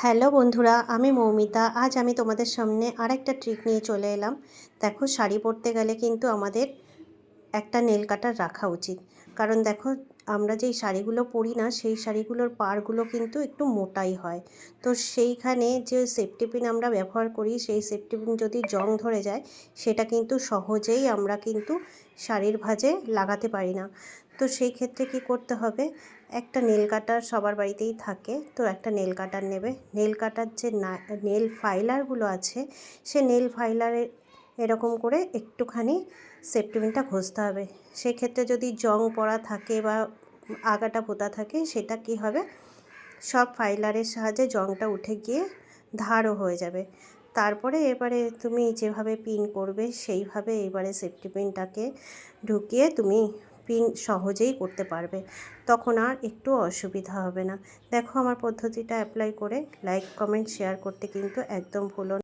Hello বন্ধুরা, আমি মৌমিতা। আজ আমি তোমাদের সামনে আরেকটা ট্রিক নিয়ে চলে এলাম। দেখো, শাড়ি পরতে গেলে কিন্তু আমাদের একটা নেল কাটার রাখা উচিত। কারণ দেখো, আমরা যেই শাড়িগুলো পরি না সেই শাড়িগুলোর পাড়গুলো কিন্তু একটু মোটাই হয়। তো সেইখানে যে সেফটি পিন আমরা ব্যবহার করি, সেই সেফটি পিন যদি জং ধরে যায় সেটা কিন্তু সহজেই আমরা কিন্তু শাড়ির ভাঁজে লাগাতে পারি না। তো সেই ক্ষেত্রে কি করতে হবে, একটা নেল কাটার সবার বাড়িতেই থাকে, তো একটা নেল কাটার নেবে। নেল কাটার যে নেল ফাইলারগুলো আছে, সে নেল ফাইলারে এরকম করে একটুখানি সেফটি পিনটা ঘষতে হবে। সেক্ষেত্রে যদি জং পড়া থাকে বা আগাটা পোতা থাকে, সেটা কি হবে, সব ফাইলারের সাহায্যে জংটা উঠে গিয়ে ধারও হয়ে যাবে। তারপরে এবারে তুমি যেভাবে পিন করবে সেইভাবে এবারে সেফটি পিনটাকে ঢুকিয়ে তুমি পিন সহজেই করতে পারবে, তখন আর একটু অসুবিধা হবে না। দেখো, আমার পদ্ধতিটা অ্যাপ্লাই করে লাইক, কমেন্ট, শেয়ার করতে কিন্তু একদম ভুলো না।